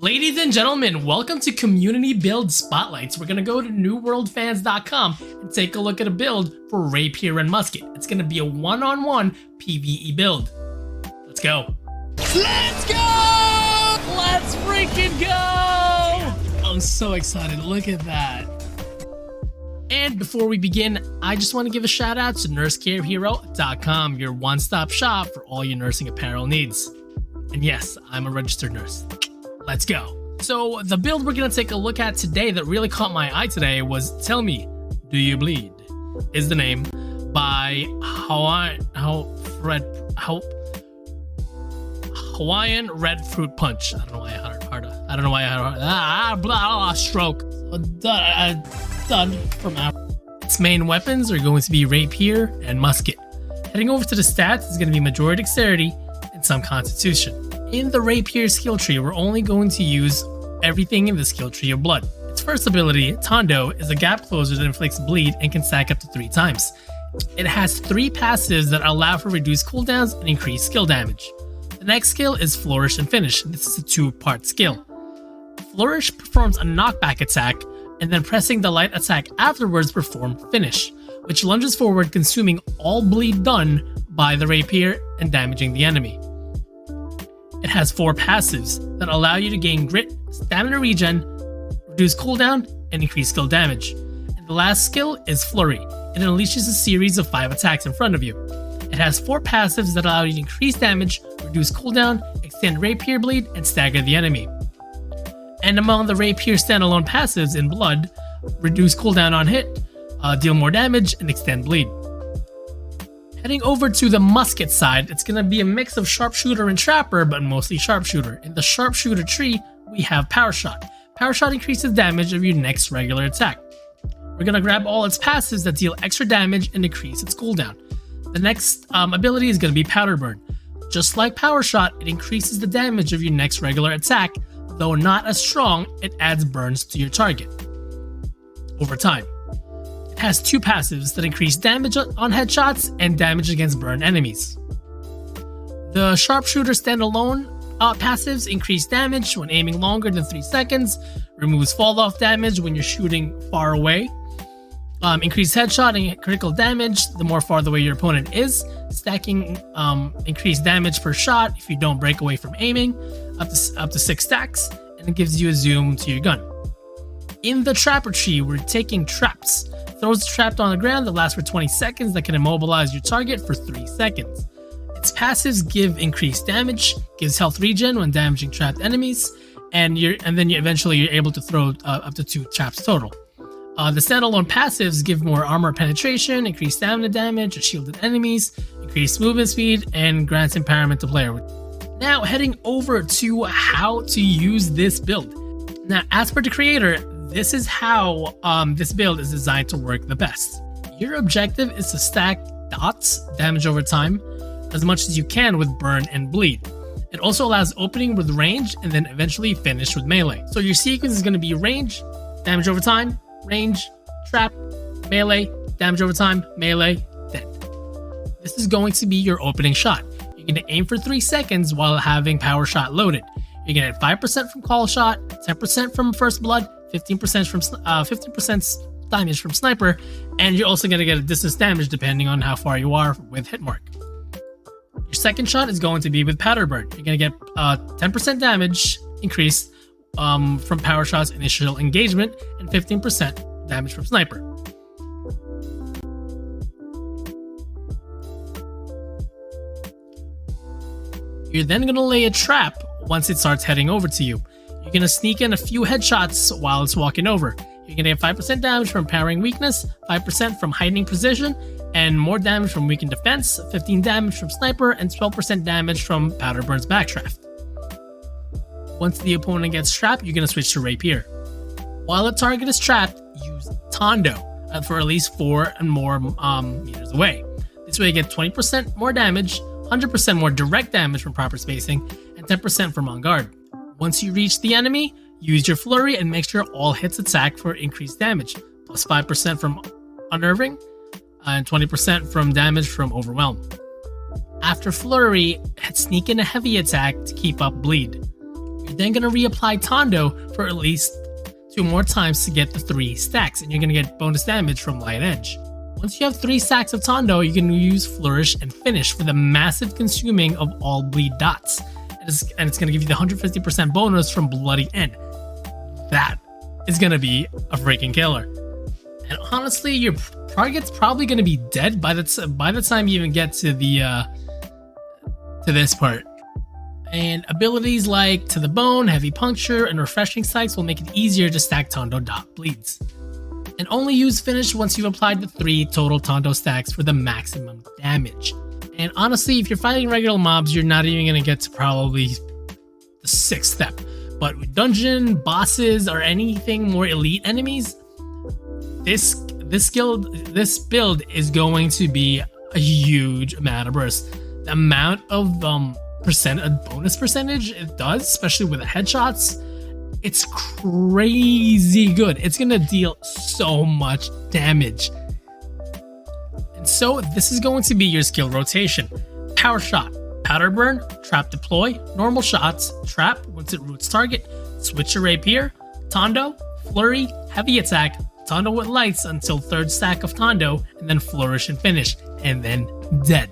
Ladies and gentlemen, welcome to Community Build Spotlights. We're going to go to newworldfans.com and take a look at a build for Rapier and Musket. It's going to be a one-on-one PvE build. Let's go. Let's go! Let's freaking go! I'm so excited. Look at that. And before we begin, I just want to give a shout out to nursecarehero.com, your one-stop shop for all your nursing apparel needs. And yes, I'm a registered nurse. Let's go. So the build we're going to take a look at today that really caught my eye today was Tell Me, Do You Bleed? Is the name by hawiianredfruitpunch. I don't know why I had hard. I don't know why I had stroke. Done from our. Its main weapons are going to be Rapier and Musket. Heading over to the stats is going to be majority dexterity and some constitution. In the Rapier skill tree, we're only going to use everything in the skill tree of blood. Its first ability, Tondo, is a gap closer that inflicts bleed and can stack up to 3 times. It has 3 passives that allow for reduced cooldowns and increased skill damage. The next skill is Flourish and Finish. This is a 2-part skill. Flourish performs a knockback attack, and then pressing the light attack afterwards perform Finish, which lunges forward, consuming all bleed done by the Rapier and damaging the enemy. It has 4 passives that allow you to gain grit, stamina regen, reduce cooldown, and increase skill damage. And the last skill is Flurry. It unleashes a series of 5 attacks in front of you. It has 4 passives that allow you to increase damage, reduce cooldown, extend Rapier bleed, and stagger the enemy. And among the Rapier standalone passives in blood, reduce cooldown on hit, deal more damage, and extend bleed. Heading over to the Musket side, it's going to be a mix of Sharpshooter and Trapper, but mostly Sharpshooter. In the Sharpshooter tree, we have Power Shot. Power Shot increases damage of your next regular attack. We're going to grab all its passives that deal extra damage and decrease its cooldown. The next ability is going to be Powder Burn. Just like Power Shot, it increases the damage of your next regular attack, though not as strong, it adds burns to your target over time. It has 2 passives that increase damage on headshots and damage against burned enemies. The Sharpshooter standalone passives increase damage when aiming longer than 3 seconds, removes fall-off damage when you're shooting far away, increase headshot and critical damage the more farther away your opponent is, stacking increased damage per shot if you don't break away from aiming, up to 6 stacks, and it gives you a zoom to your gun. In the Trapper tree, we're taking Traps. Throws trapped on the ground that lasts for 20 seconds that can immobilize your target for 3 seconds. Its passives give increased damage, gives health regen when damaging trapped enemies, and then eventually you're able to throw up to 2 traps total. The standalone passives give more armor penetration, increased stamina damage, shielded enemies, increased movement speed, and grants empowerment to player. Now heading over to how to use this build. Now, as per the creator, this is how this build is designed to work the best. Your objective is to stack dots, damage over time, as much as you can with burn and bleed. It also allows opening with range and then eventually finish with melee. So your sequence is going to be range, damage over time, range, trap, melee, damage over time, melee, dead. This is going to be your opening shot. You're going to aim for 3 seconds while having Power Shot loaded. You're going to get 5% from Call Shot, 10% from First Blood, 15% damage from Sniper, and you're also going to get a distance damage depending on how far you are with hit mark. Your second shot is going to be with Powder Burn. You're going to get 10% damage increase from Power Shot's initial engagement and 15% damage from Sniper. You're then going to lay a trap once it starts heading over to you. You're going to sneak in a few headshots while it's walking over. You're going to get 5% damage from Powering Weakness, 5% from Heightening Precision, and more damage from Weakened Defense, 15 damage from Sniper, and 12% damage from Powder Burn's Backdraft. Once the opponent gets trapped, you're going to switch to Rapier. While a target is trapped, use Tondo for at least 4 and more meters away. This way you get 20% more damage, 100% more direct damage from proper spacing, and 10% from on guard. Once you reach the enemy, use your Flurry and make sure all hits attack for increased damage, plus 5% from Unnerving, and 20% from damage from Overwhelm. After Flurry, sneak in a heavy attack to keep up bleed. You're You're then gonna reapply Tondo for at least 2 more times to get the 3 stacks, and you're gonna get bonus damage from Light Edge. Once you have 3 stacks of Tondo, you can use Flourish and Finish for the massive consuming of all bleed dots. And it's gonna give you the 150% bonus from Bloody End. That is gonna be a freaking killer. And honestly, your target's probably gonna be dead by the time you even get to the to this part. And abilities like To the Bone, Heavy Puncture, and Refreshing Strikes will make it easier to stack Tondo dot bleeds. And only use Finish once you've applied the 3 total Tondo stacks for the maximum damage. And honestly, if you're fighting regular mobs, you're not even gonna get to probably the 6th step. But with dungeon, bosses, or anything more elite enemies, this build is going to be a huge amount of burst. The amount of bonus percentage it does, especially with the headshots, it's crazy good. It's gonna deal so much damage. And so this is going to be your skill rotation. Power Shot, Powder Burn, Trap Deploy, Normal Shots, Trap once it roots target, switch to Rapier, Tondo, Flurry, Heavy Attack, Tondo with Lights until 3rd stack of Tondo, and then Flourish and Finish, and then dead.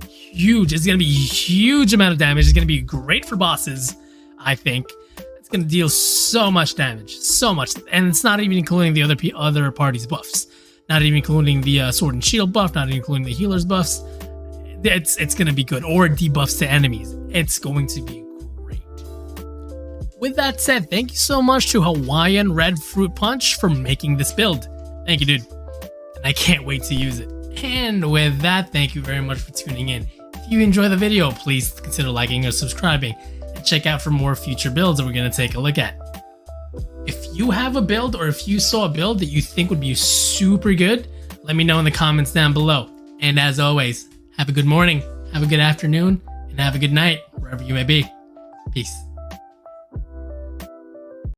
Huge. It's going to be a huge amount of damage. It's going to be great for bosses, I think. It's going to deal so much damage. So much. And it's not even including the other party's buffs. Not even including the Sword and Shield buff. Not even including the healer's buffs. It's going to be good. Or debuffs to enemies. It's going to be great. With that said, thank you so much to Hawaiian Red Fruit Punch for making this build. Thank you, dude. And I can't wait to use it. And with that, thank you very much for tuning in. If you enjoy the video, please consider liking or subscribing, and check out for more future builds that we're going to take a look at. If you have a build, or if you saw a build that you think would be super good, let me know in the comments down below. And as always, have a good morning, have a good afternoon, and have a good night, wherever you may be. Peace.